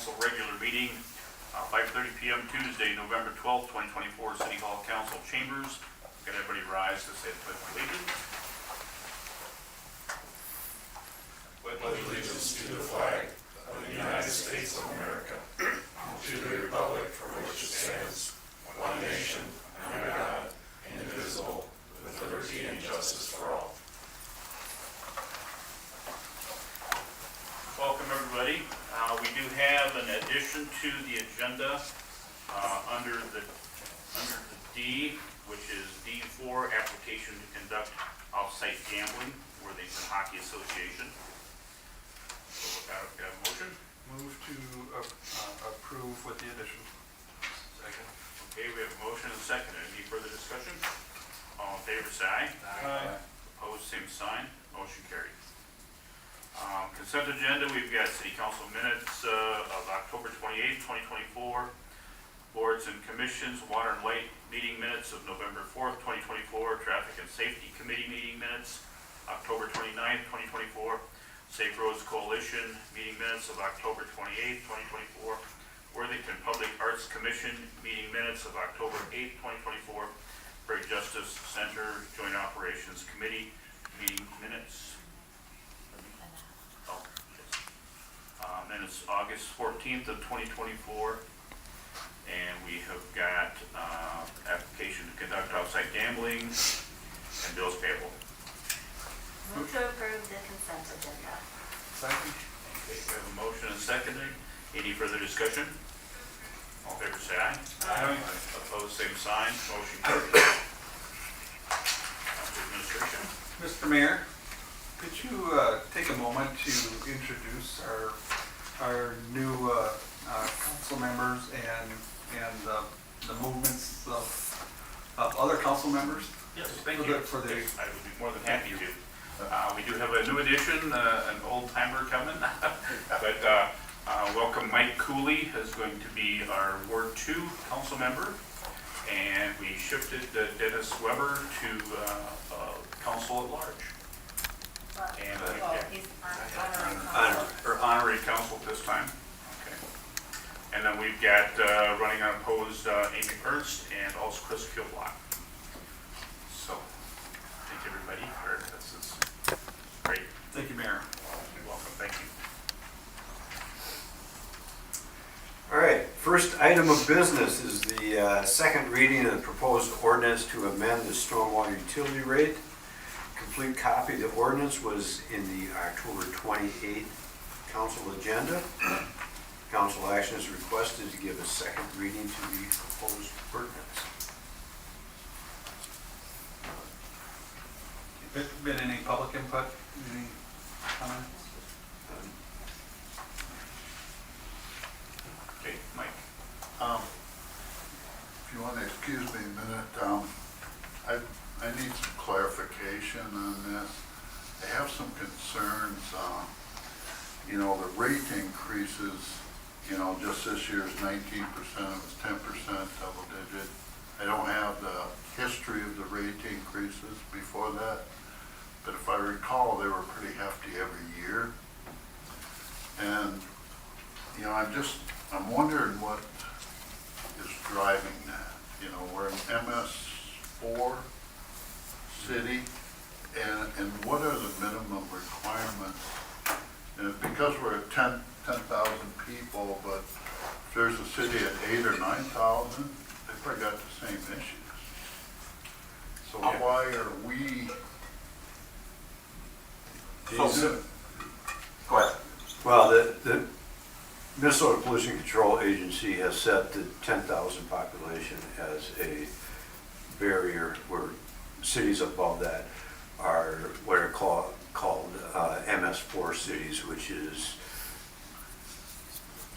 Council regular meeting, 5:30 PM Tuesday, November 12th, 2024, City Hall Council Chambers. Can everybody rise to say the pledge of allegiance? Pledge allegiance to the flag of the United States of America, to the republic for which it stands, one nation, under God, indivisible, with liberty and justice for all. Welcome, everybody. We do have an addition to the agenda under the D, which is D4, application to conduct off-site gambling, Worthington Hockey Association. So with that, can I have a motion? Move to approve with the addition. Second. Okay, we have a motion and a second. Any further discussion? All in favor, say aye. Aye. Opposed, same sign. Motion carried. Consent agenda, we've got city council minutes of October 28th, 2024. Boards and commissions, water and light meeting minutes of November 4th, 2024. Traffic and safety committee meeting minutes, October 29th, 2024. Safe Roads Coalition meeting minutes of October 28th, 2024. Worthington Public Arts Commission meeting minutes of October 8th, 2024. Prairie Justice Center Joint Operations Committee meeting minutes. Minutes August 14th of 2024. And we have got application to conduct outside gambling and bills payable. Move to approve the consent agenda. Second. Okay, we have a motion and seconded. Any further discussion? All in favor, say aye. Aye. Opposed, same sign. Motion carried. Council Administration. Mr. Mayor, could you take a moment to introduce our new council members and the movements of other council members? Yes, thank you. For the I would be more than happy to. We do have a new addition, an old timer coming, but welcome Mike Cooley is going to be our Ward 2 council member, and we shifted Dennis Weber to council at large. And He's honoring. honorary council this time. Okay. And then we've got running unopposed Amy Ernst and also Chris Kilblock. So, thank you everybody for this. Is great. Thank you, Mayor. You're welcome. Thank you. All right, first item of business is the second reading of the proposed ordinance to amend the stormwater utility rate. Complete copy of the ordinance was in the October 28th council agenda. Council action is requested to give a second reading to the proposed ordinance. Been any public input? Any comments? Okay, Mike. If you want to excuse me a minute, I need some clarification on this. I have some concerns, the rate increases, just this year's 19%, it was 10%, double digit. I don't have the history of the rate increases before that, but if I recall, they were pretty hefty every year. And, I'm wondering what is driving that. We're an MS4 city, and what are the minimum requirements? And because we're at 10,000 people, but if there's a city at 8,000 or 9,000, they've probably got the same issues. So why are we? Go ahead. Well, the Minnesota Pollution Control Agency has set the 10,000 population as a barrier where cities above that are what are called MS4 cities, which is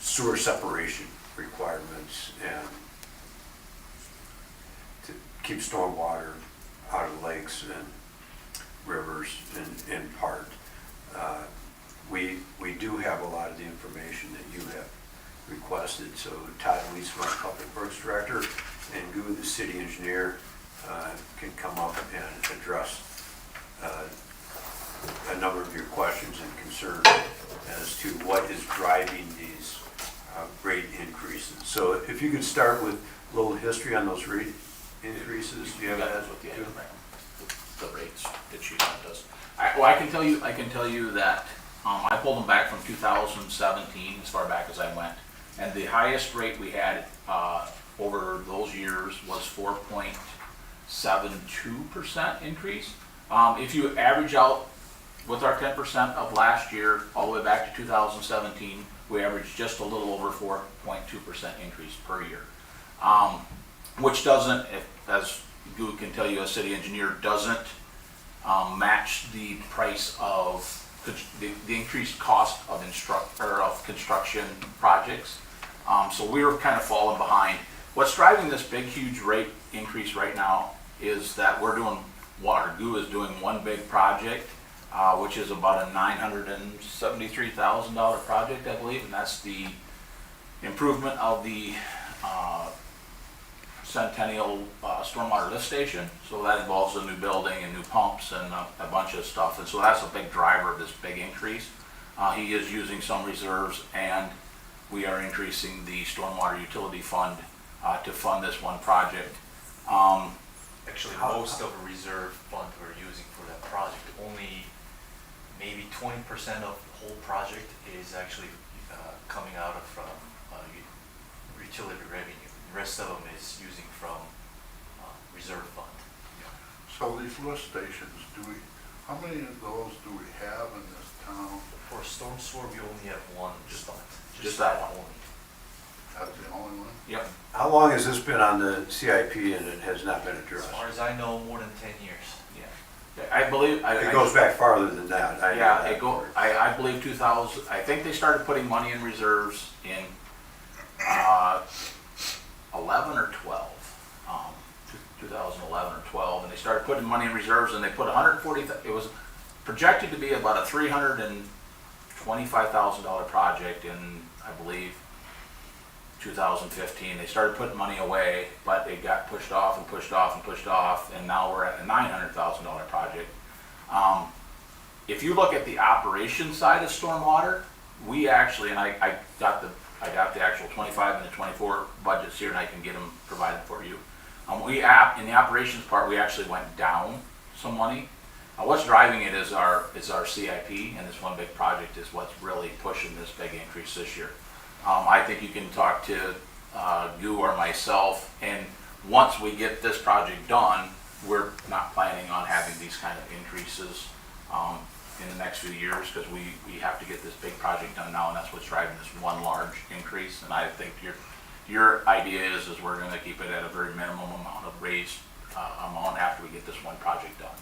sewer separation requirements and to keep stormwater out of lakes and rivers in part. We do have a lot of the information that you have requested, so Todd Weisman, our Public Works Director, and Gu, the city engineer, can come up and address a number of your questions and concerns as to what is driving these increases. So if you could start with a little history on those rate increases, do you have that? That's what the rates that she does. I can tell you that, I pulled them back from 2017, as far back as I went. And the highest rate we had, over those years was 4.72% increase. If you average out with our 10% of last year, all the way back to 2017, we averaged just a little over 4.2% increase per year. Which doesn't, as Gu can tell you, a city engineer, doesn't match the price of the increased cost of construction projects. So we were kind of falling behind. What's driving this big, huge rate increase right now is that we're doing, Gu is doing one big project, which is about a $973,000 project, I believe, and that's the improvement of the Centennial Stormwater Lift Station. So that involves a new building and new pumps and a bunch of stuff. And so that's a big driver of this big increase. He is using some reserves, and we are increasing the stormwater utility fund to fund this one project. Actually, most of the reserve fund we're using for that project, only maybe 20% of the whole project is actually coming out of from utility revenue. The rest of them is using from reserve fund. So these lift stations, how many of those do we have in this town? For storm sewer, we only have one spot. Just that one. only. That's the only one? Yep. How long has this been on the CIP and it has not been As addressed? far as I know, more than 10 years. Yeah. I believe. It goes back farther than that. I know Yeah, that it go, part. I believe 2000, I think they started putting money in reserves in 11 or 12, 2011 or 12, and they started putting money in reserves, and they put 140, it was projected to be about a $325,000 project in, I believe, 2015. They started putting money away, but it got pushed off and pushed off and pushed off, and now we're at a $900,000 project. If you look at the operation side of stormwater, we actually, and I got the actual 25 and the 24 budgets here, and I can get them provided for you. In the operations part, we actually went down some money. What's driving it is our CIP, and this one big project is what's really pushing this big increase this year. I think you can talk to Gu or myself, and once we get this project done, we're not planning on having these kind of increases in the next few years, because we have to get this big project done now, and that's what's driving this one large increase. And I think your idea is we're going to keep it at a very minimum amount of raised amount after we get this one project done.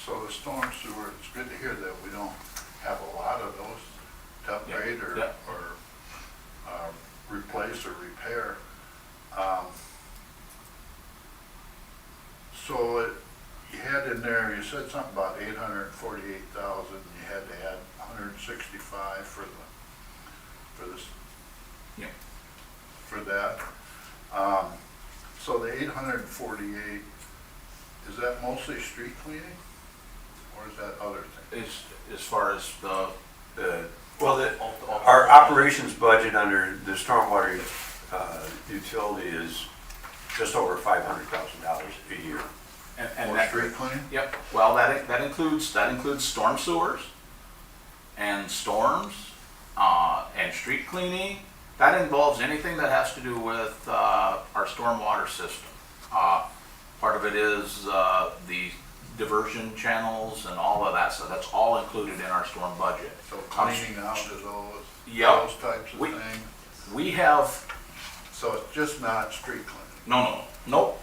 So the storm sewer, it's good to hear that we don't have a lot of those to upgrade or replace or repair. So you had in there, you said something about 848,000, you had to add 165 for this. Yeah. For that. So the 848, is that mostly street cleaning? Or is that other things? As far as Our operations budget under the stormwater utility is just over $500,000 a year. and Or that, street cleaning? Yep. Well, that includes storm sewers and storms and street cleaning. That involves anything that has to do with our stormwater system. Part of it is the diversion channels and all of that, so that's all included in our storm budget. So cleaning out of those, Yep. those types of We- things? We have, So it's just not street cleaning? nope.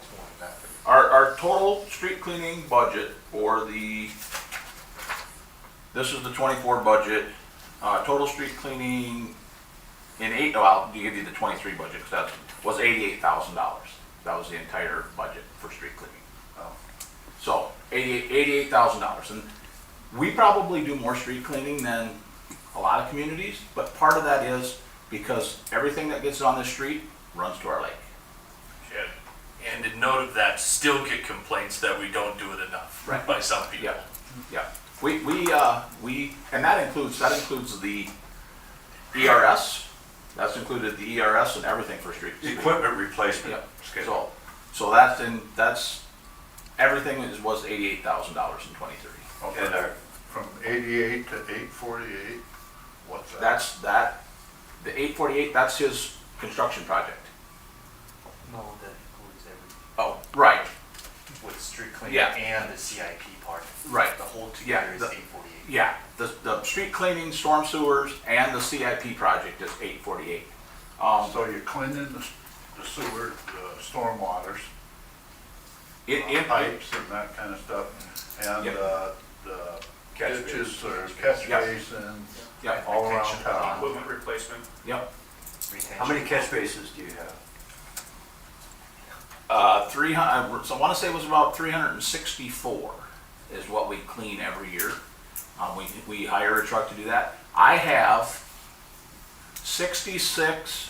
It's more than that. Our total street cleaning budget for this is the 24 budget, total street cleaning I'll give you the 23 budget, because that was $88,000. That was the entire budget for street cleaning. Oh. So $88,000. And we probably do more street cleaning than a lot of communities, but part of that is because everything that gets on the street runs to our lake. Yeah. And in note of that, still get complaints that we don't do it enough Right. by some people. Yeah, yeah. We and that includes the ERS That's included the ERS and everything for street. Equipment replacement Yep. schedule. So that's, everything was $88,000 in '23. And our, From 88 to 848, what's that? The 848, that's his construction project. No, that includes everything, Oh, right, with street cleaning Yeah. and the CIP part. Right. The whole Yeah, together is the- 848. yeah, the street cleaning, storm sewers, and the CIP project is 848. So you're cleaning the sewer, the storm waters, pipes and that kind of stuff, and Yep. the Catch ditches or catch Yep. basins Yep, all around Retention town. pond. Equipment replacement. yep. how many catch basins do you have? 300, so I want to say it was about 364 is what we clean every year. We hire a truck to do that. I have 66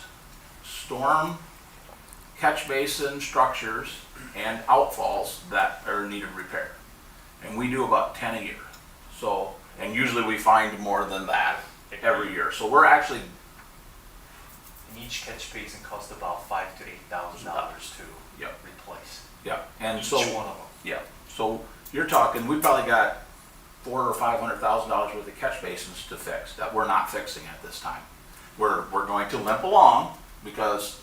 storm catch basin structures and outfalls that are in need of repair. And we do about 10 a year. So, and usually we find more than that every year. So we're actually, And each catch basin costs about $5,000 to $8,000 to Yep. replace. yeah, and Each so. one of them. Yeah, so you're talking, we probably got $400,000 or $500,000 worth of catch basins to fix that we're not fixing at this time. We're going to limp along because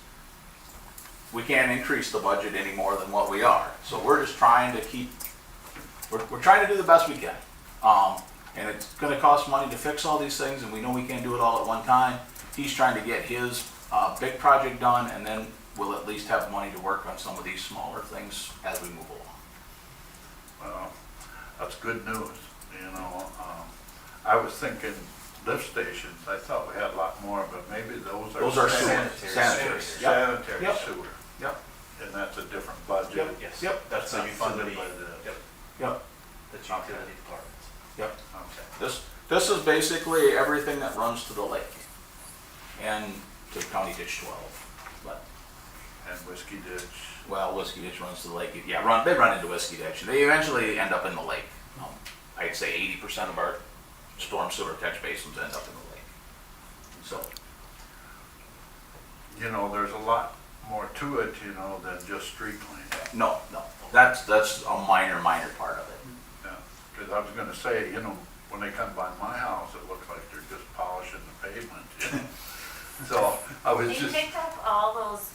we can't increase the budget any more than what we are. So we're just trying to keep, we're trying to do the best we can. And it's gonna cost money to fix all these things, and we know we can't do it all at one time. He's trying to get his big project done, and then we'll at least have money to work on some of these smaller things as we move along. Well, that's good news, you know. I was thinking lift stations, I thought we had a lot more, but maybe those are. Those are sewer, sanitary. sanitary. Yep, Sanitary Yep. sewer, yep, and that's a different budget. Yep. Yes. Yep. That's a Not funded utility, by the- yep, yep, that's utility department. yep. Okay. This is basically everything that runs to the lake and to County Ditch 12. But, And Whiskey Ditch. well, Whiskey Ditch runs to the lake. Yeah, they run into Whiskey Ditch. They eventually end up in the lake. I'd say 80% of our storm sewer catch basins end up in the lake. So, You know, there's a lot more to it, you know, than just street cleaning. no, that's a minor part of it. Yeah, because I was gonna say, you know, when they come by my house, it looks like they're just polishing the pavement, you know? So I was We just, picked up all those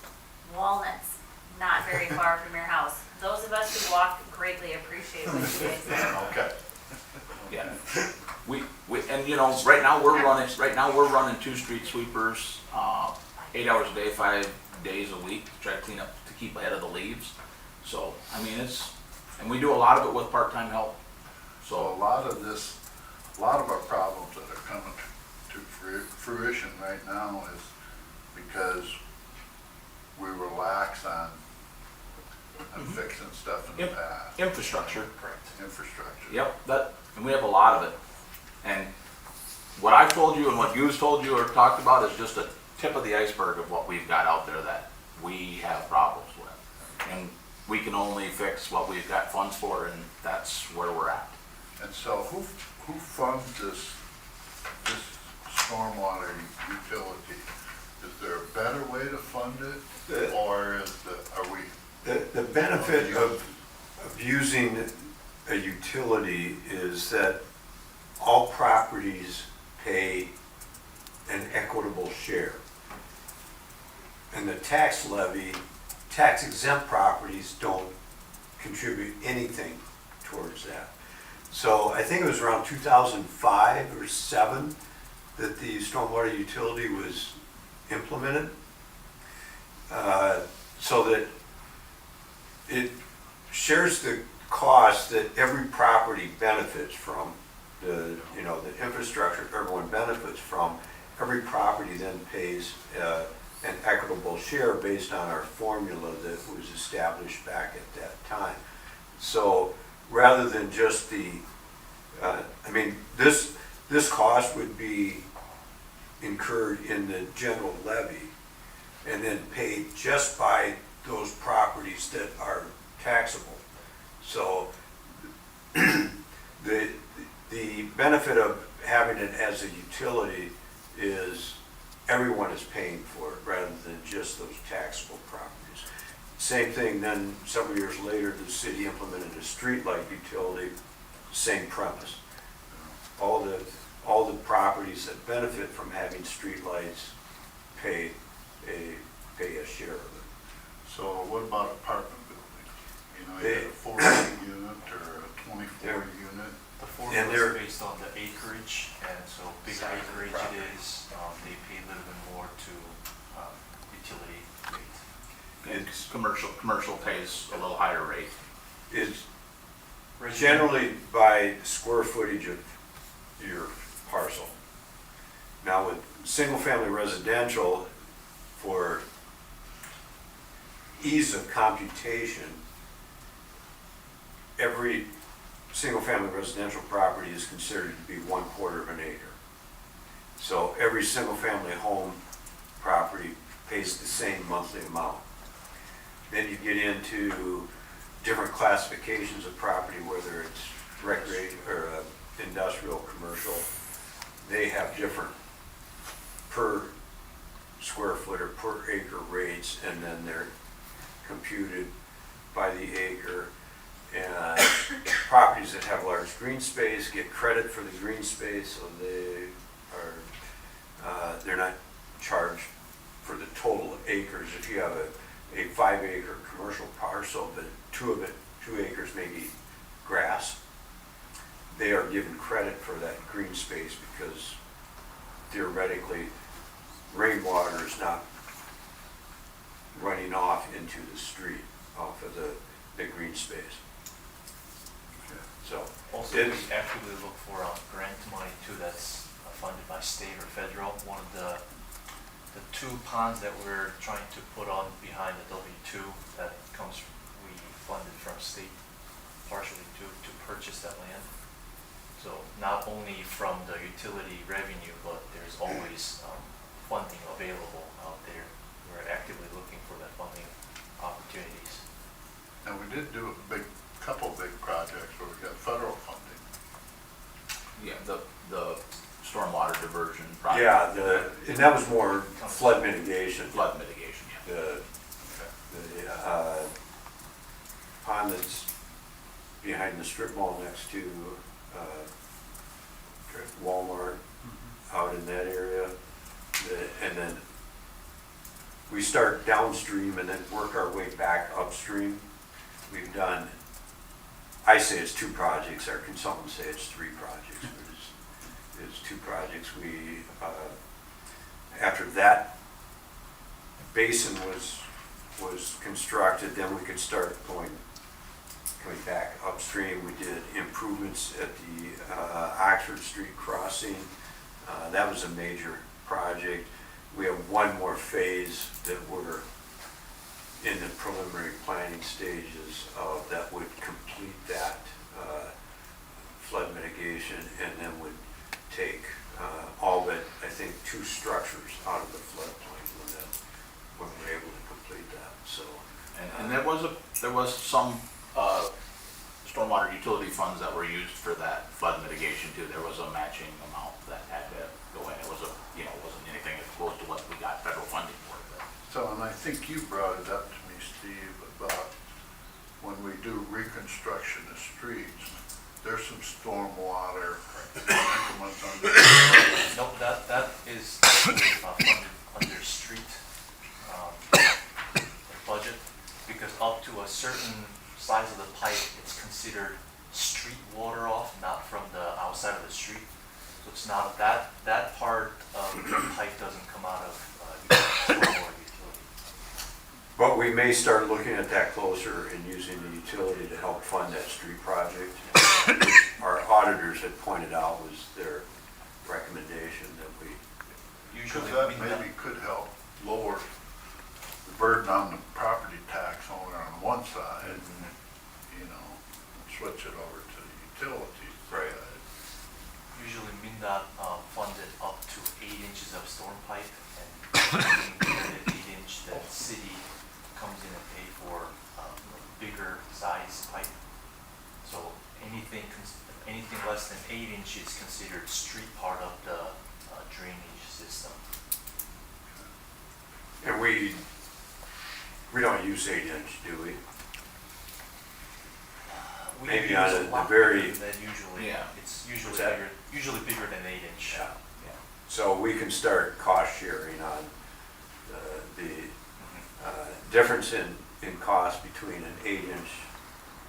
walnuts not very far from your house. Those of us who walk greatly appreciate what you guys do. okay, Yeah. We, and you know, right now we're running 2 street sweepers, 8 hours a day, 5 days a week to try to clean up, to keep ahead of the leaves. So, I mean, and we do a lot of it with part-time help. so So, a lot of our problems that are coming to fruition right now is because we relax on fixing stuff in the Yep. past, infrastructure. Correct. infrastructure. Yep, and we have a lot of it. And what I've told you and what you've told you or talked about is just a tip of the iceberg of what we've got out there that we have problems with. And we can only fix what we've got funds for, and that's where we're at. And so who funds this stormwater utility? Is there a better way to fund it, or are we? The benefit of using a utility is that all properties pay an equitable share. And the tax levy, tax exempt properties don't contribute anything towards that. So I think it was around 2005 or 7 that the stormwater utility was implemented. So that it shares the cost that every property benefits from, the infrastructure everyone benefits from. Every property then pays an equitable share based on our formula that was established back at that time. So rather than just this cost would be incurred in the general levy and then paid just by those properties that are taxable. So the benefit of having it as a utility is everyone is paying for it rather than just those taxable properties. Same thing, then several years later, the city implemented a streetlight utility, same premise. All the properties that benefit from having streetlights pay a share of it. So what about apartment buildings? You know, you They- got a 40 unit or a 24 unit? The And formula they're- is based on the acreage, and so bigger Size of the acreage property. it is, they pay a little bit more to utility rate. It's commercial pays a little higher rate. It's Residential- generally by square footage of your parcel. Now with single-family residential, for ease of computation, every single-family residential property is considered to be 1/4 of an acre. So every single-family home property pays the same monthly amount. Then you get into different classifications of property, whether it's recreation or industrial, commercial. They have different per square foot or per acre rates, and then they're computed by the acre. And properties that have large green space get credit for the green space, so they're not charged for the total acres. If you have a 5-acre commercial parcel, but 2 acres may be grass, they are given credit for that green space because theoretically rainwater is not running off into the street off of the green space. So Also, we it's, actively look for grant money too, that's funded by state or federal. One of the 2 ponds that we're trying to put on behind the W2, that comes, we funded from state partially to purchase that land. So not only from the utility revenue, but there's always funding available out there. We're actively looking for that funding opportunities. And we did do couple big projects where we got federal funding. Yeah, the stormwater diversion project. yeah, and that was more flood mitigation. Flood mitigation, yeah. The pond that's behind the strip mall next to Walmart, out in that area. And then we start downstream and then work our way back upstream. We've done, I say it's 2 projects, our consultants say it's 3 projects, but it's 2 projects. We, after that basin was constructed, then we could start coming back upstream. We did improvements at the Oxford Street crossing. That was a major project. We have 1 more phase that we're in the preliminary planning stages of that would complete that flood mitigation, and then would take all but, I think, 2 structures out of the floodplain when we're able to complete that, so. And there was some stormwater utility funds that were used for that flood mitigation too. There was a matching amount that had to go in. It was it wasn't anything as close to what we got federal funding for. But So, and I think you brought it up to me, Steve, about when we do reconstruction of streets, there's some stormwater increments under. No, that is actually funded under street budget, because up to a certain size of the pipe, it's considered street water off, not from the outside of the street. So it's not, that part of the pipe doesn't come out of stormwater utility. But we may start looking at that closer and using the utility to help fund that street project. Our auditors had pointed out was their recommendation that we, Because Usually, that we maybe could help lower the burden on the property tax owner on one side, you know, and switch it over to the utilities. Right. Usually MinDOT funded up to 8 inches of storm pipe, and the 8-inch that the city comes in and pay for bigger size pipe. So anything less than 8 inches is considered street part of the drainage system. And we don't use 8-inch, do we? We Maybe use on a the lot very- bigger than usually. Yeah. It's usually What's that? bigger than 8-inch. Yeah. So we can start cost sharing on the difference in cost between an 8-inch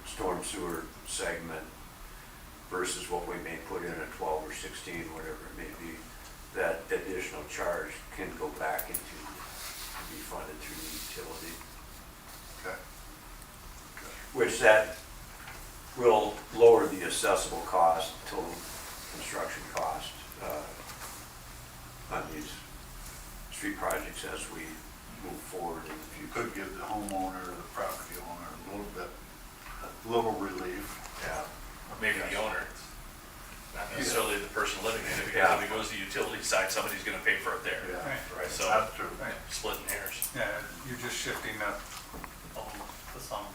storm sewer segment versus what we may put in a 12 or 16, whatever it may be. That additional charge can go back into, be funded through the utility, Okay. which that will lower the assessable cost, total construction cost on these street projects as we move forward in the You future. could give the homeowner, the property owner, a little relief. Yeah. Or maybe the owner, not necessarily the person living in it, because Yeah. if it goes to the utility side, somebody's gonna pay for it there. Right. Right, So- that's true. Right. Splitting hairs. Yeah, you're just shifting the sum.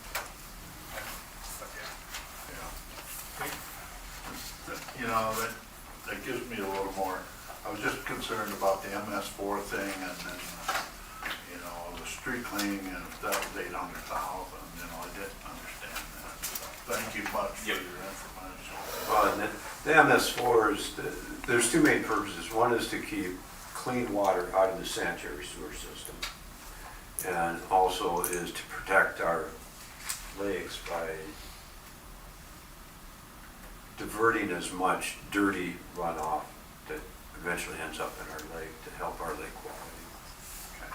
But yeah. Yeah. You know, that gives me a little more, I was just concerned about the MS4 thing and then, you know, the street cleaning and if that was 800,000, you know, I didn't understand that. So thank you much for your Yep. information. Well, and the MS4s, there's two main purposes. One is to keep clean water out of the sanitary sewer system. And also is to protect our lakes by diverting as much dirty runoff that eventually ends up in our lake to help our lake quality. Okay.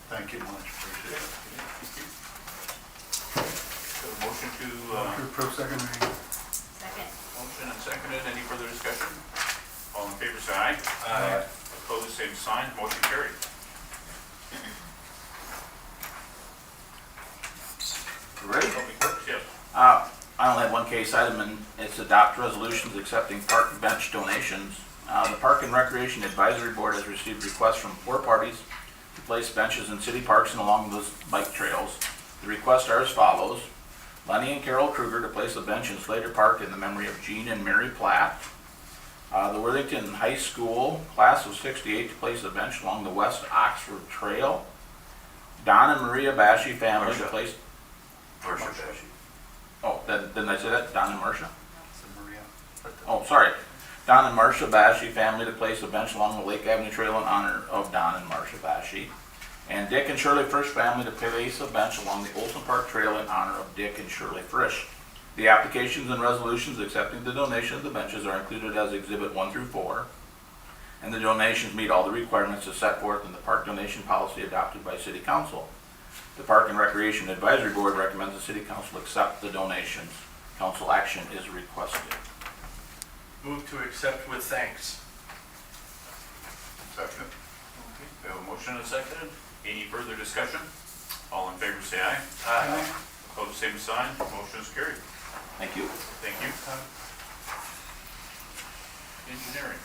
Thank you much, appreciate it. So a motion to, To approve second reading. Second. motion and seconded, any further discussion? All in favor, say aye. Aye. Opposed, same sign, motion carried. Ready? Public Works, yes. I only have one case item, and it's adopt resolutions accepting park bench donations. The Park and Recreation Advisory Board has received requests from 4 parties to place benches in city parks and along those bike trails. The requests are as follows: Lenny and Carol Kruger to place a bench in Slater Park in the memory of Gene and Mary Platt. The Worthington High School class of '68 to place a bench along the West Oxford Trail. Don and Maria Bashy family to Marcia. place. Marcia Pesci. Oh, didn't I say that? Don and Marcia? So Maria. Oh, sorry. Don and Marcia Bashy family to place a bench along the Lake Avenue Trail in honor of Don and Marcia Bashy. And Dick and Shirley Frisch family to place a bench along the Olson Park Trail in honor of Dick and Shirley Frisch. The applications and resolutions accepting the donation of the benches are included as Exhibit 1 through 4. And the donations meet all the requirements as set forth in the park donation policy adopted by City Council. The Park and Recreation Advisory Board recommends the City Council accept the donations. Council action is requested. Move to accept with thanks. Second? Okay, we have a motion and seconded, any further discussion? All in favor, say aye. Aye. Opposed, same sign, motion is carried. Thank you. Thank you. Engineering.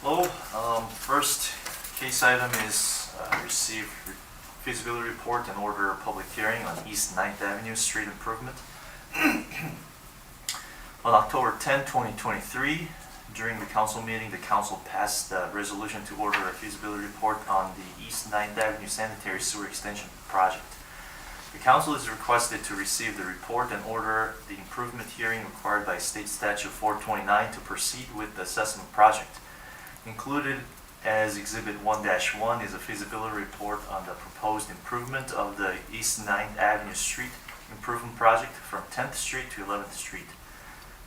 Hello, first case item is receive feasibility report and order a public hearing on East 9th Avenue street improvement. On October 10, 2023, during the council meeting, the council passed a resolution to order a feasibility report on the East 9th Avenue sanitary sewer extension project. The council is requested to receive the report and order the improvement hearing required by State Statute 429 to proceed with the assessment project. Included as Exhibit 1-1 is a feasibility report on the proposed improvement of the East 9th Avenue Street Improvement Project from 10th Street to 11th Street.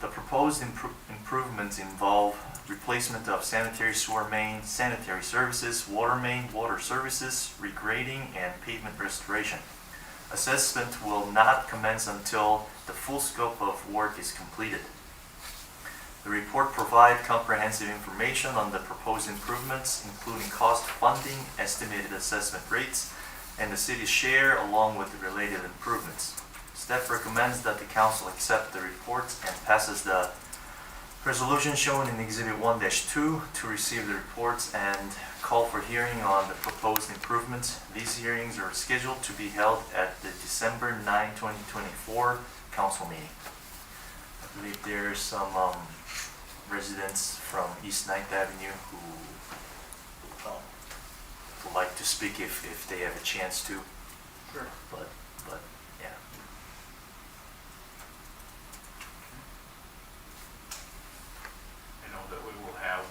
The proposed improvements involve replacement of sanitary sewer main, sanitary services, water main, water services, regrading, and pavement restoration. Assessment will not commence until the full scope of work is completed. The report provides comprehensive information on the proposed improvements, including cost, funding, estimated assessment rates, and the city's share along with the related improvements. Staff recommends that the council accept the report and passes the resolution shown in Exhibit 1-2 to receive the reports and call for hearing on the proposed improvements. These hearings are scheduled to be held at the December 9, 2024 council meeting. I believe there's some residents from East Ninth Avenue who would like to speak if they have a chance to. Sure. But yeah. I know that we will have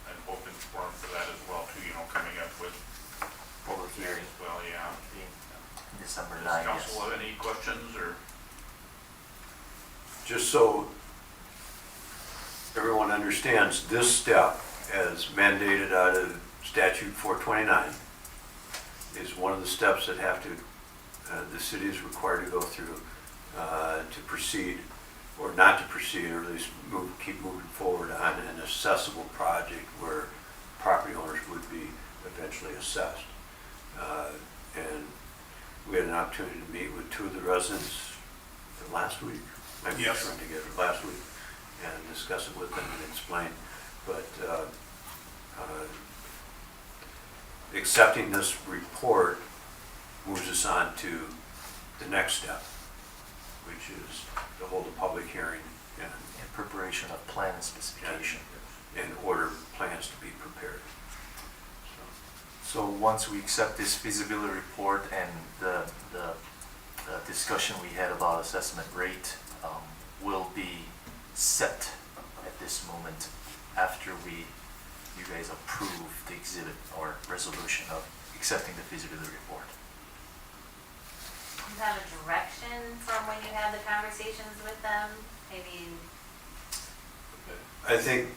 an open forum for that as well too, coming up with Public hearing as well, yeah. being December Does 9th. council have any questions or? Just so everyone understands, this step, as mandated out of statute 429, is one of the steps that the city is required to go through to proceed, or not to proceed, or at least keep moving forward on an accessible project where property owners would be eventually assessed. And we had an opportunity to meet with two of the residents last week. Maybe Yes. trying to get it last week and discuss it with them and explain. But accepting this report moves us on to the next step, which is to hold a public hearing and In preparation of plan and specification. order plans to be prepared. So once we accept this feasibility report and the discussion we had about assessment rate will be set at this moment after you guys approve the exhibit or resolution of accepting the feasibility report. Do you have a direction from when you had the conversations with them? Maybe, I think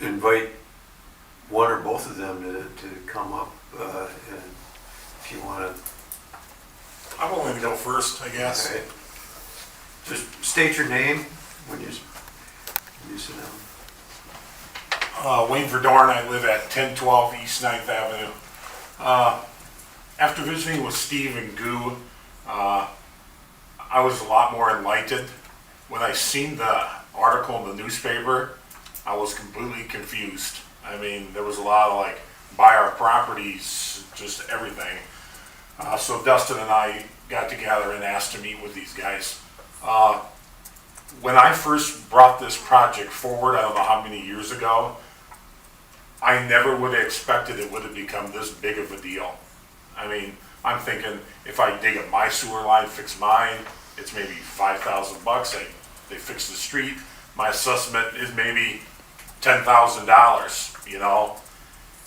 invite one or both of them to come up, and if you want to. I'm willing to go first, I guess. Okay. Just state your name when you sit down. Wayne Verdorn, I live at 1012 East 9th Avenue. After visiting with Steve and Goo, I was a lot more enlightened. When I seen the article in the newspaper, I was completely confused. I mean, there was a lot of like, buy our properties, just everything. So Dustin and I got together and asked to meet with these guys. When I first brought this project forward, I don't know how many years ago, I never would have expected it would have become this big of a deal. I mean, I'm thinking if I dig up my sewer line, fix mine, it's maybe $5,000. They fix the street. My assessment is maybe $10,000,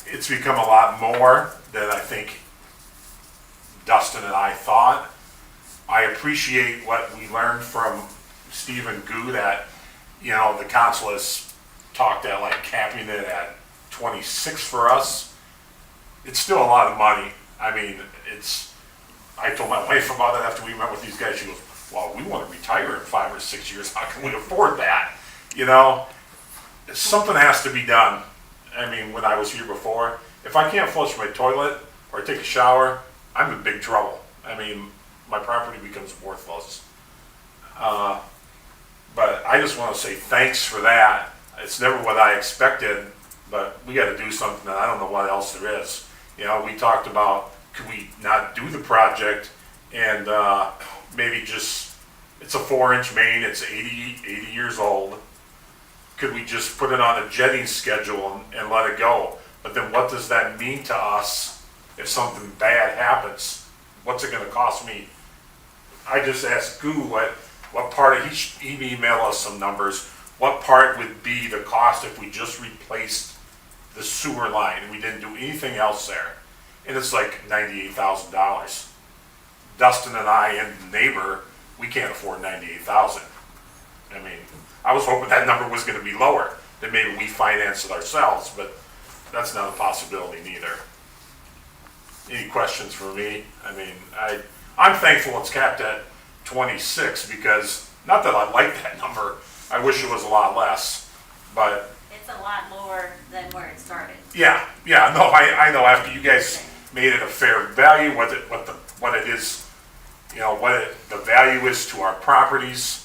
It's become a lot more than I think Dustin and I thought. I appreciate what we learned from Steve and Goo that, the council has talked at like capping it at 26 for us. It's still a lot of money. I mean, I told my wife about it after we met with these guys. She goes, well, we want to retire in 5 or 6 years. How can we afford that? Something has to be done. I mean, when I was here before, if I can't flush my toilet or take a shower, I'm in big trouble. I mean, my property becomes worthless. But I just want to say thanks for that. It's never what I expected, but we got to do something, and I don't know what else there is. We talked about, could we not do the project and maybe just, it's a 4-inch main, it's 80 years old. Could we just put it on a jetting schedule and let it go? But then what does that mean to us if something bad happens? What's it gonna cost me? I just asked Goo what part of, he emailed us some numbers, what part would be the cost if we just replaced the sewer line and we didn't do anything else there? And it's like $98,000. Dustin and I and the neighbor, we can't afford $98,000. I mean, I was hoping that number was gonna be lower, that maybe we finance it ourselves, but that's not a possibility neither. Any questions for me? I mean, I'm thankful it's capped at 26 because, not that I like that number, I wish it was a lot less, but. it's a lot lower than where it started. Yeah, no, I know after you guys made it a fair value, what it is, what the value is to our properties.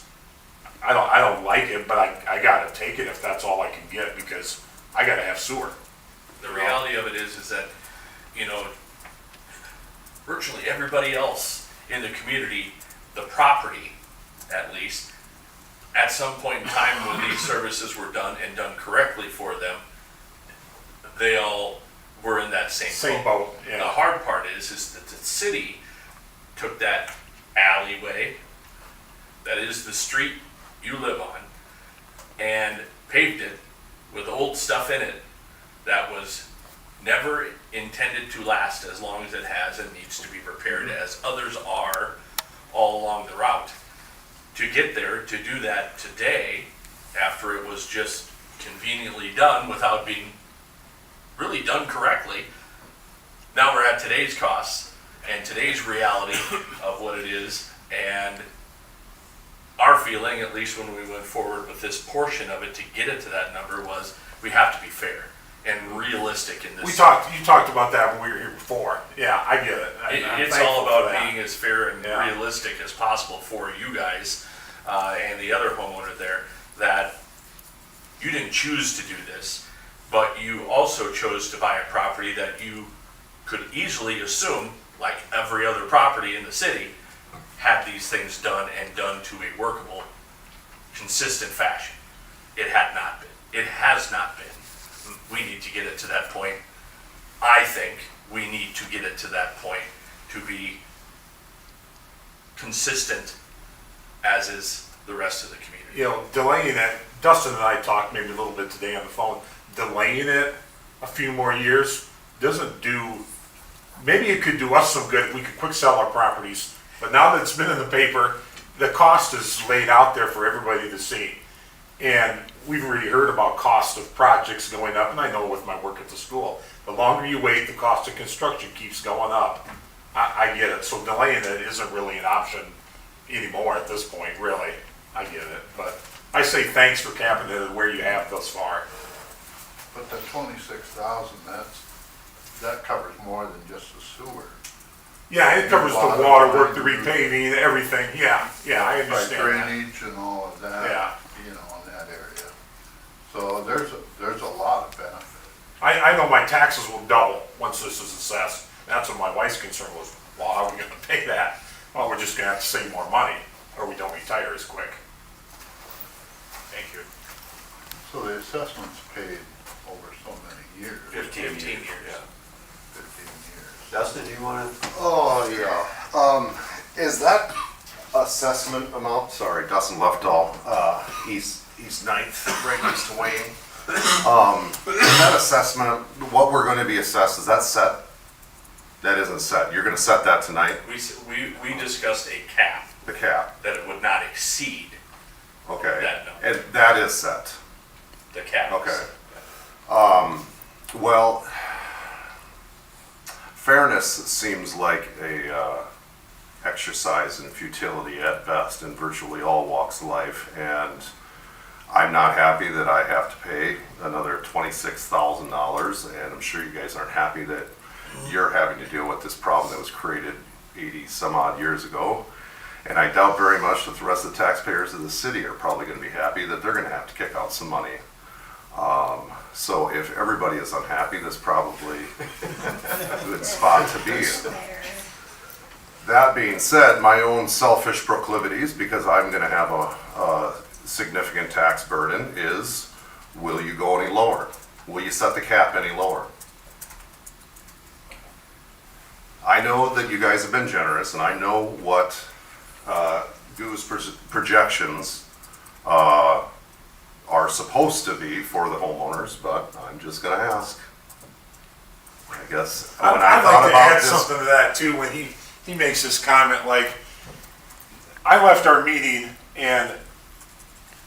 I don't like it, but I gotta take it if that's all I can get because I gotta have sewer. The reality of it is that, virtually everybody else in the community, the property at least, at some point in time when these services were done and done correctly for them, they all were in that same boat. yeah. The hard part is that the city took that alleyway, that is the street you live on, and paved it with old stuff in it that was never intended to last as long as it has and needs to be repaired, as others are all along the route. To get there, to do that today, after it was just conveniently done without being really done correctly, now we're at today's costs and today's reality of what it is, and our feeling, at least when we went forward with this portion of it to get it to that number, was we have to be fair and realistic in this. You talked about that when we were here before. Yeah, I get it. It's all about being as fair and realistic as possible for you guys and the other homeowner there, that you didn't choose to do this, but you also chose to buy a property that you could easily assume, like every other property in the city, had these things done and done to a workable, consistent fashion. It had not been. It has not been. We need to get it to that point. I think we need to get it to that point to be consistent, as is the rest of the community. You know, delaying it, Dustin and I talked maybe a little bit today on the phone, delaying it a few more years doesn't do, maybe it could do us some good if we could quick sell our properties, but now that it's been in the paper, the cost is laid out there for everybody to see. And we've already heard about cost of projects going up, and I know with my work at the school, the longer you wait, the cost of construction keeps going up. I get it, so delaying it isn't really an option anymore at this point, really. I get it, but I say thanks for capping it at where you have thus far. But the 26,000, that covers more than just the sewer. Yeah, it covers the water work, the repaving, everything, yeah, I Like understand that. drainage and all of that. Yeah. You know, in that area. So there's a lot of benefit. I know my taxes will double once this is assessed. That's what my wife's concern was, well, how are we gonna pay that? Well, we're just gonna have to save more money, or we don't retire as quick. Thank you. So the assessment's paid over so many years. 15 years. 15 years. Dustin, do you want to? Oh, yeah. Is that assessment amount, sorry, Dustin Lefdahl, he's ninth, right next to Wayne. Is that assessment, what we're gonna be assessed, is that set? That isn't set, you're gonna set that tonight, We discussed a cap, the cap, that it would not exceed okay? that number. And that is set, The cap. okay. Well, fairness seems like a exercise in futility at best in virtually all walks of life, and I'm not happy that I have to pay another $26,000, and I'm sure you guys aren't happy that you're having to deal with this problem that was created 80 some odd years ago. And I doubt very much that the rest of the taxpayers of the city are probably going to be happy that they're going to have to kick out some money. So if everybody is unhappy, that's probably a good spot to be in. That being said, my own selfish proclivities, because I'm going to have a significant tax burden, is, will you go any lower? Will you set the cap any lower? I know that you guys have been generous, and I know what GOO's projections are supposed to be for the homeowners, but I'm just going to ask. I guess when I I'd thought like to about add this, something to that too, when he makes this comment, like, I left our meeting and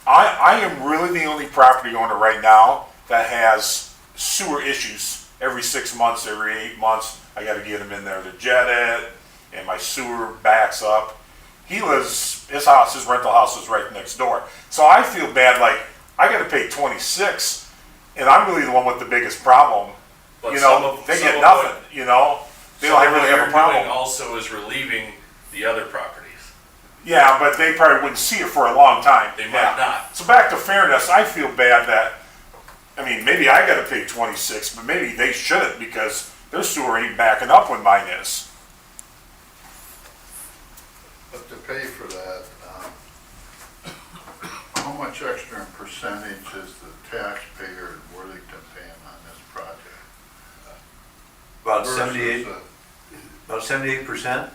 I am really the only property owner right now that has sewer issues every 6 months, every 8 months. I gotta get him in there to jet it, and my sewer backs up. He lives, his rental house is right next door. So I feel bad, like, I gotta pay 26, and I'm really the one with the biggest problem. But You some know, of- they some get of nothing, what- you know? They some don't of what really have you're a problem. doing also is relieving the other properties. Yeah, but they probably wouldn't see it for a long time. They might Yeah. not. So back to fairness, I feel bad that, I mean, maybe I gotta pay 26, but maybe they shouldn't because their sewer ain't backing up when mine is. But to pay for that, much extra in percentage is the taxpayer in Worthington paying on this project? About Versus, 78, about 78%?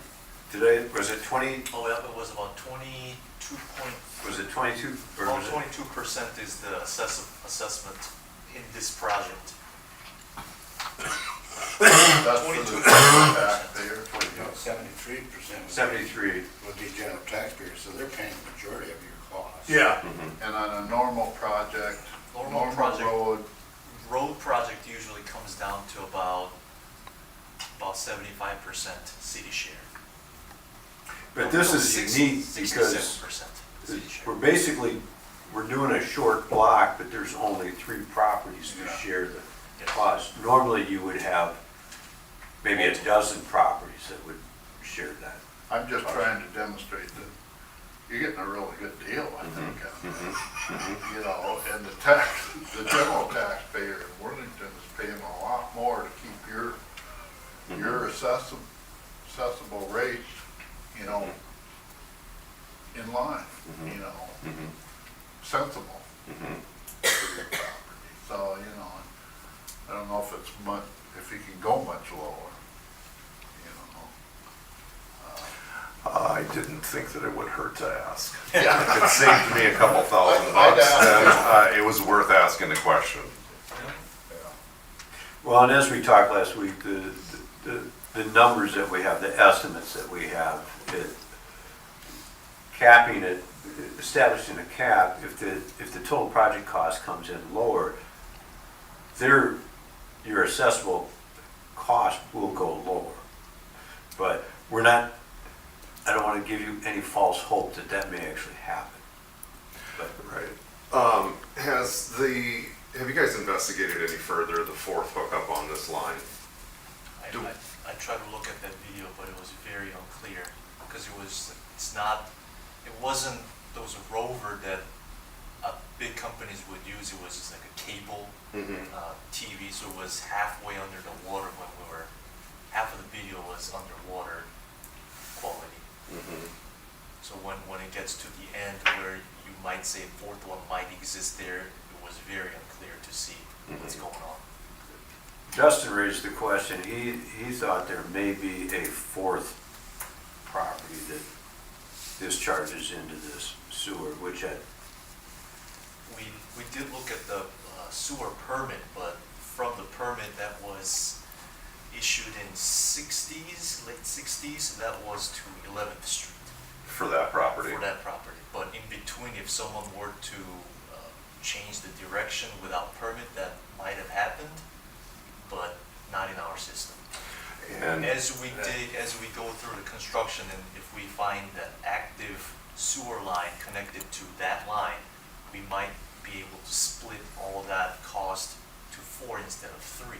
Today, was it 20, Oh, yeah, it was about 22 point, was it 22? Or about was it? 22% is the assessment in this project. That's for the 22%. taxpayer. 73% 73. would be general taxpayers, so they're paying the majority of your costs. Yeah. And on a normal project, Normal project. road, Road project usually comes down to about 75% city share. But this is unique because 67% city we're share. basically, we're doing a short block, but there's only 3 properties to Yeah. share the Yes. cost. Normally, you would have maybe a dozen properties that would share that. I'm just trying to demonstrate that you're getting a really good deal, I think. You know, and the general taxpayer in Worthington is paying a lot more to keep your accessible rates, you know, in line, you know, sensible for your property. So, you know, I don't know if it's much, if you can go much lower, you know. I didn't think that it would hurt to ask. It saved me a couple thousand I'd bucks, ask. and it was worth asking the question. Well, and as we talked last week, the numbers that we have, the estimates that we have, capping it, establishing a cap, if the total project cost comes in lower, your assessable cost will go lower. But we're not, I don't want to give you any false hope that that may actually happen. But Right. Have you guys investigated any further the 4th hookup on this line? I tried to look at that video, but it was very unclear, because there was a rover that big companies would use. It was just like a cable TV, so it was halfway under the water when half of the video was underwater quality. So when it gets to the end where you might say a 4th one might exist there, it was very unclear to see what's going on. Justin raised the question, he thought there may be a 4th property that discharges into this sewer, which We did look at the sewer permit, but from the permit that was issued in late 60s, that was to 11th Street For that property? for that property. But in between, if someone were to change the direction without permit, that might have happened, but not in our system. And As we go through the construction, and if we find an active sewer line connected to that line, we might be able to split all that cost to 4 instead of 3.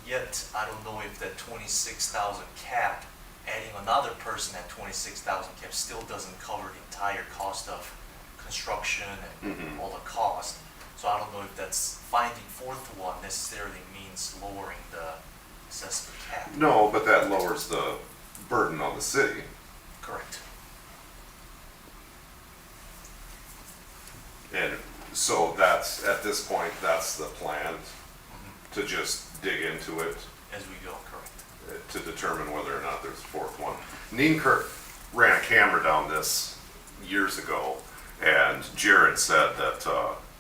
Yet, I don't know if that 26,000 cap, adding another person at 26,000 cap still doesn't cover the entire cost of construction and all the cost. So I don't know if that's finding 4th one necessarily means lowering the assessment cap. no, but that lowers the burden on the city. Correct. And so that's, at this point, that's the plan, to just dig into it, As we go, correct. to determine whether or not there's a 4th one. Neenkirk ran a camera down this years ago, and Jared said that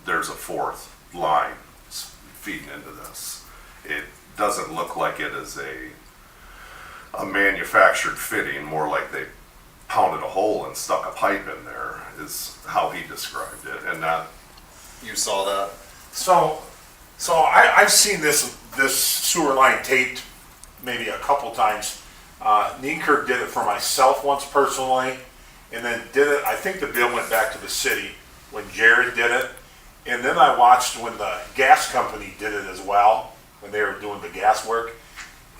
there's a 4th line feeding into this. It doesn't look like it is a manufactured fitting, more like they pounded a hole and stuck a pipe in there, is how he described it, and that, you saw that? So I've seen this sewer line taped maybe a couple times. Neenkirk did it for myself once personally, and then did it, I think the bill went back to the city when Jared did it. And then I watched when the gas company did it as well, when they were doing the gas work.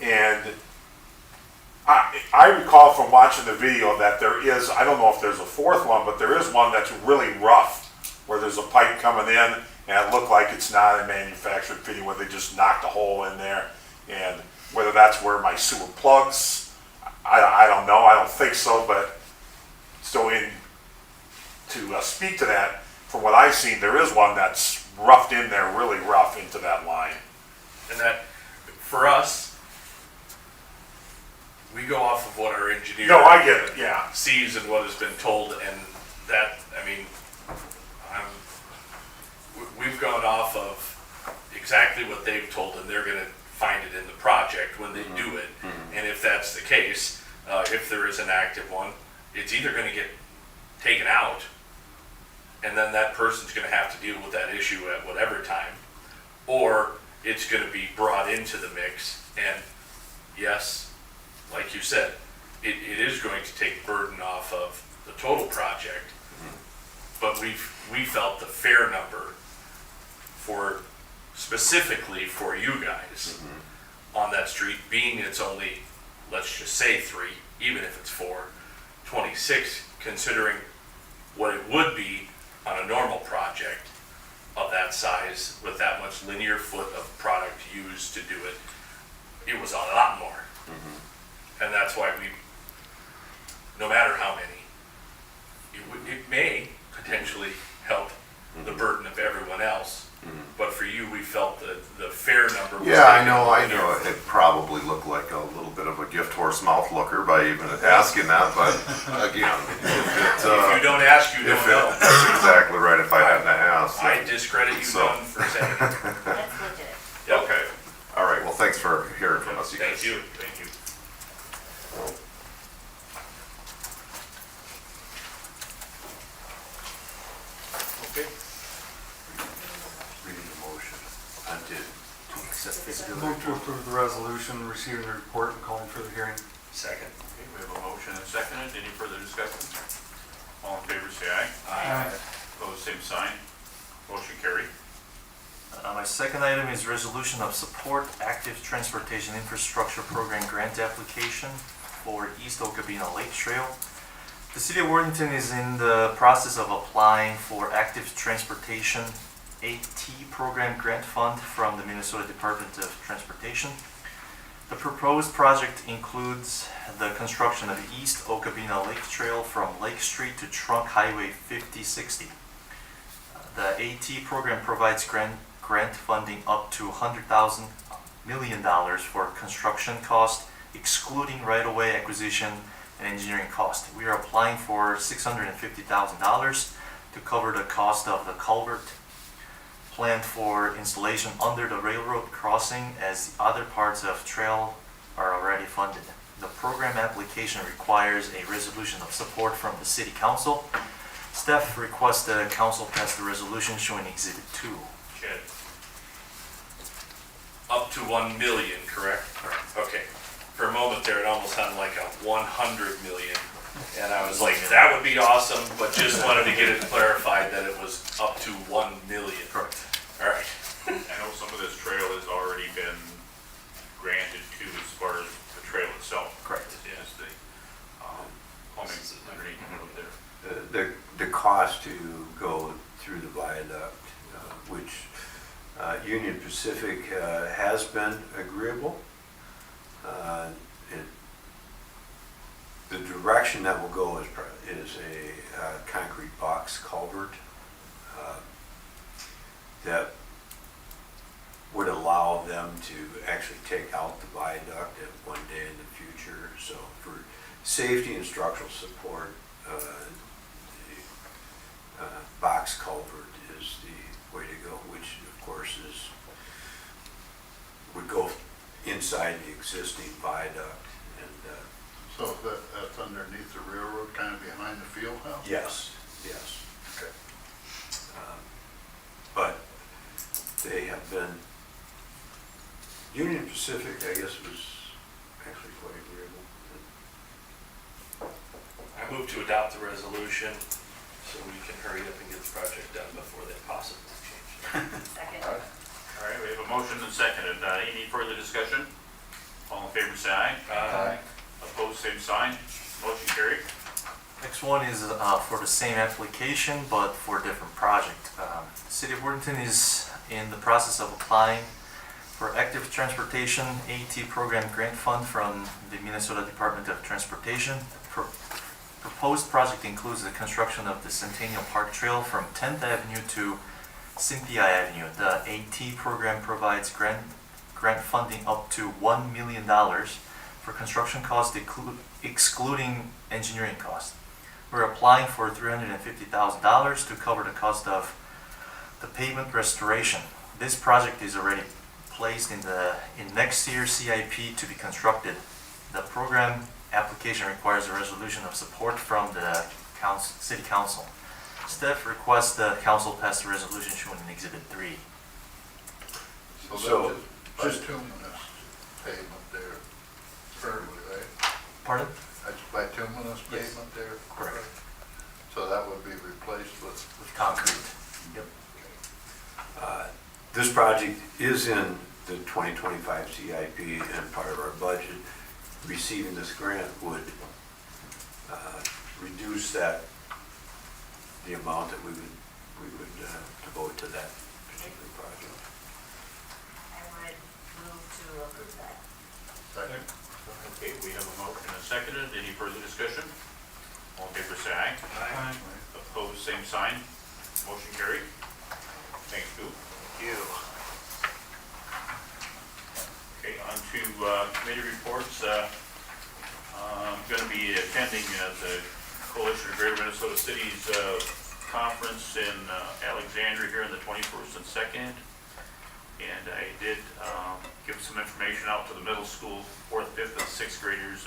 And I recall from watching the video that there is, I don't know if there's a 4th one, but there is one that's really rough, where there's a pipe coming in, and it looked like it's not a manufactured fitting, where they just knocked a hole in there. And whether that's where my sewer plugs, I don't know, I don't think so, but so to speak to that. From what I've seen, there is one that's roughed in there, really rough into that line. And that, for us, we go off of what our engineer No, I get it, yeah. sees and what has been told, and that, I mean, we've gone off of exactly what they've told, and they're gonna find it in the project when they do it. And if that's the case, if there is an active one, it's either gonna get taken out, and then that person's gonna have to deal with that issue at whatever time, or it's gonna be brought into the mix, and yes, like you said, it is going to take burden off of the total project, but we felt the fair number for, specifically for you guys on that street, being it's only, let's just say 3, even if it's 4, 26, considering what it would be on a normal project of that size with that much linear foot of product used to do it, it was a lot more. And that's why we, no matter how many, it may potentially help the burden of everyone else. But for you, we felt that the fair number was. Yeah, I taken know, linear foot. it probably looked like a little bit of a gift horse mouth looker by even asking that, but again, If you don't ask, you don't know. that's exactly right, if I hadn't asked. I discredit you So- none for saying it. That's legit. Yep. Okay, all right, well, thanks for hearing from us, you guys. Thank you, thank you. Okay. Reading the motion. I did. Move to approve the resolution, receiving the report and calling for the hearing. Second. Okay, we have a motion and seconded. Any further discussion? All in favor, say aye. Aye. Opposed, same sign. Motion carried. My second item is resolution of support active transportation infrastructure program grant application for East Okabena Lake Trail. The City of Worthington is in the process of applying for active transportation AT program grant fund from the Minnesota Department of Transportation. The proposed project includes the construction of the East Okabena Lake Trail from Lake Street to Trunk Highway 5060. The AT program provides grant funding up to $100 million for construction cost, excluding right-of-way acquisition and engineering cost. We are applying for $650,000 to cover the cost of the culvert planned for installation under the railroad crossing, as the other parts of trail are already funded. The program application requires a resolution of support from the City Council. Staff requests the Council pass the resolution showing Exhibit 2. Chad. Up to 1 million, correct? Okay. For a moment there, it almost sounded like a 100 million. And I was like, that would be awesome, but just wanted to get it clarified that it was up to 1 million. Correct. All right. I know some of this trail has already been granted too, as far as the trail itself. Correct. Is the, plumbing underneath the road there. The cost to go through the viaduct, which Union Pacific has been agreeable. The direction that will go is a concrete box culvert that would allow them to actually take out the viaduct at one day in the future. So for safety and structural support, the box culvert is the way to go, which of course would go inside the existing viaduct. And So that's underneath the railroad, kind of behind the field house? yes. Okay. But they have been, Union Pacific, I guess, was actually quite agreeable. I move to adopt the resolution so we can hurry up and get the project done before they possibly change. Second. All right, we have a motion and seconded. Any further discussion? All in favor, say aye. Aye. Opposed, same sign. Motion carried. Next one is for the same application, but for a different project. The City of Worthington is in the process of applying for active transportation AT program grant fund from the Minnesota Department of Transportation. proposed project includes the construction of the Centennial Park Trail from 10th Avenue to Cynthia Avenue. The AT program provides grant funding up to $1 million for construction costs excluding engineering costs. We're applying for $350,000 to cover the cost of the pavement restoration. This project is already placed in next year's CIP to be constructed. The program application requires a resolution of support from the City Council. Staff requests the council pass the resolution shown in Exhibit 3. So that's just bituminous pavement there, currently, right? Pardon? That's bituminous Yes. pavement there? Correct. So that would be replaced with? With concrete. Yep. This project is in the 2025 CIP and part of our budget. Receiving this grant would reduce the amount that we would devote to that particular project. I would move to approve that. Second. Okay, we have a motion and a seconded. Any further discussion? All in favor, say aye. Aye. Opposed, same sign. Motion carried. Thanks, Coop. You. Okay, on to committee reports. I'm going to be attending the Coalition of Greater Minnesota Cities conference in Alexandria here on the 21st and 2nd. And I did give some information out to the middle school, 4th, 5th, and 6th graders.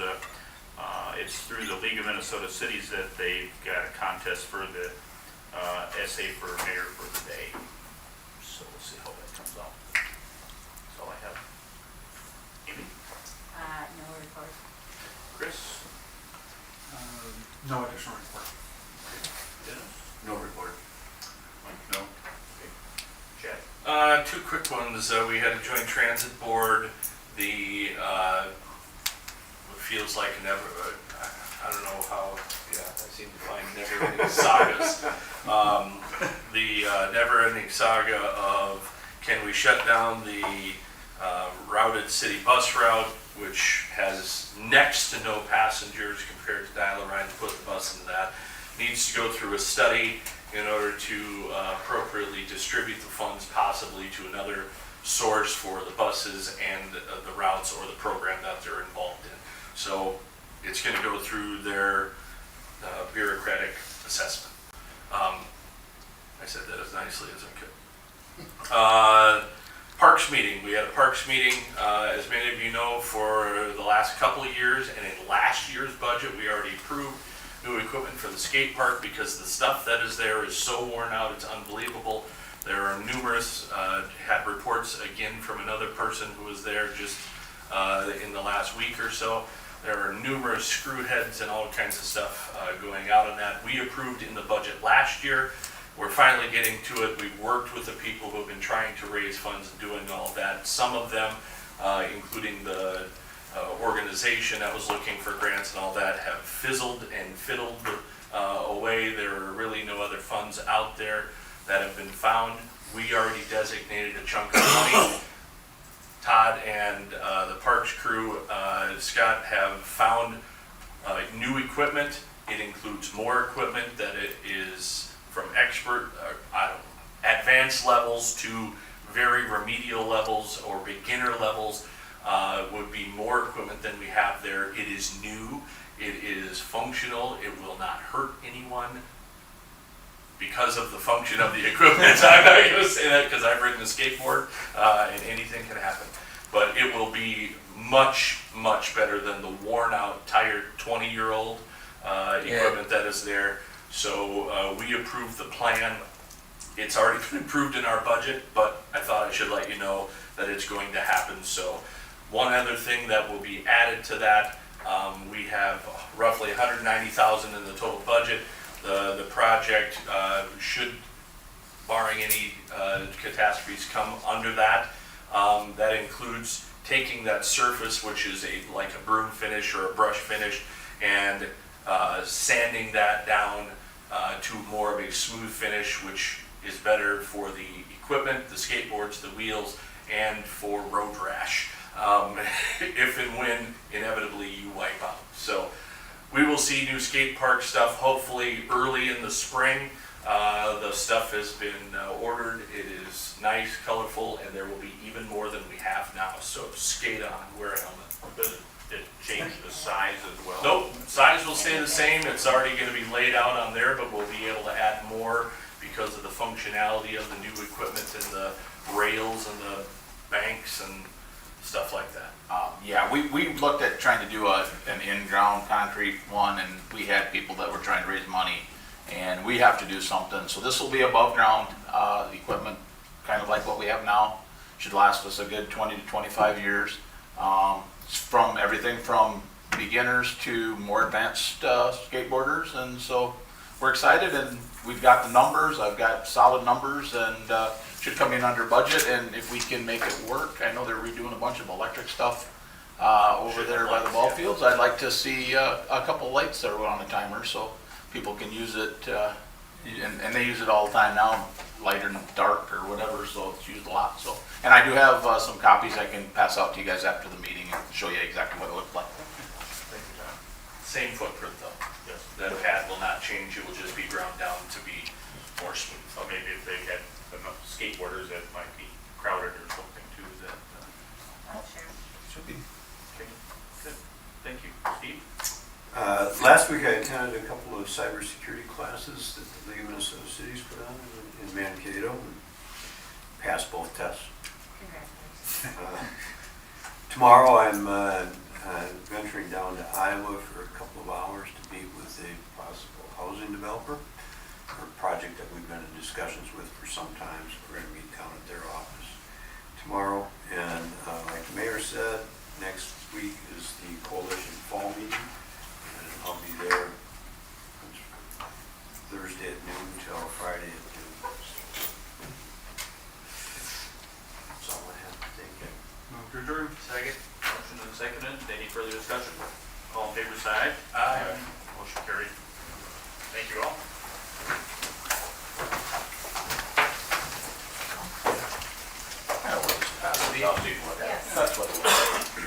It's through the League of Minnesota Cities that they've got a contest for the essay for mayor for the day. So we'll see how that comes out. That's all I have. Amy? No report. Chris? No additional report. Dennis? No report. Mike? No. Okay. Chad? Two quick ones. We had a joint transit board. The what feels like I don't know how. Yeah, I seem to find never-ending sagas. The never-ending saga of can we shut down the routed city bus route, which has next to no passengers compared to Dial-A-Ride, to put the bus into that, needs to go through a study in order to appropriately distribute the funds possibly to another source for the buses and the routes or the program that they're involved in. So it's going to go through their bureaucratic assessment. I said that as nicely as I could. Parks meeting. We had a parks meeting, as many of you know, for the last couple of years, and in last year's budget, we already approved new equipment for the skate park because the stuff that is there is so worn out, it's unbelievable. There are numerous, had reports again from another person who was there just in the last week or so. There are numerous screw heads and all kinds of stuff going out on that. We approved in the budget last year. We're finally getting to it. We've worked with the people who have been trying to raise funds and doing all of that. Some of them, including the organization that was looking for grants and all that, have fizzled and fiddled away. There are really no other funds out there that have been found. We already designated a chunk of money. Todd and the parks crew, Scott, have found new equipment. It includes more equipment that it is from advanced levels to very remedial levels or beginner levels. Would be more equipment than we have there. It is new, it is functional, it will not hurt anyone because of the function of the equipment. I'm not going to say that because I've ridden a skateboard and anything can happen. But it will be much, much better than the worn out, tired 20-year-old equipment that is there. So we approved the plan. It's already been approved in our budget, but I thought I should let you know that it's going to happen. So one other thing that will be added to that, we have roughly $190,000 in the total budget. The project should, barring any catastrophes, come under that. That includes taking that surface, which is like a broom finish or a brush finish, and sanding that down to more of a smooth finish, which is better for the equipment, the skateboards, the wheels, and for road rash. If and when inevitably you wipe out. So we will see new skate park stuff hopefully early in the spring. The stuff has been ordered. It is nice, colorful, and there will be even more than we have now. So skate on, wear a helmet. Does it change the size as well? Nope, size will stay the same. It's already gonna be laid out on there, but we'll be able to add more because of the functionality of the new equipment and the rails and the banks and stuff like that. Yeah, we looked at trying to do an in-ground concrete one, and we had people that were trying to raise money, and we have to do something. So this will be above ground equipment, kind of like what we have now. Should last us a good 20 to 25 years. From everything from beginners to more advanced skateboarders, and so we're excited, and we've got the numbers. I've got solid numbers, and should come in under budget, and if we can make it work. I know they're redoing a bunch of electric stuff over there by the ball fields. I'd like to see a couple lights that are on a timer so people can use it, and they use it all the time now, light and dark or whatever, so it's used a lot. So, and I do have some copies I can pass out to you guys after the meeting and show you exactly what it looks like. Thank you, John. Same footprint though. Yes. That pad will not change. It will just be ground down to be more smooth. So maybe if they had enough skateboarders that might be crowded or something too, that, Sure. Should be. okay, good. Thank you. Steve? Last week I attended a couple of cybersecurity classes that the League of Minnesota Cities put on in Mankato and passed both tests. Congratulations. Tomorrow I'm venturing down to Iowa for a couple of hours to meet with a possible housing developer for a project that we've been in discussions with for some time. So we're going to meet down at their office tomorrow. And like the mayor said, next week is the coalition fall meeting. And I'll be there Thursday at noon till Friday at noon. That's all I have to think of. Move to adjourn. Second. Motion and seconded. Any further discussion? All in favor, say aye. Aye. Motion carried. Thank you all. I will just pass it out. Yes. That's what it was.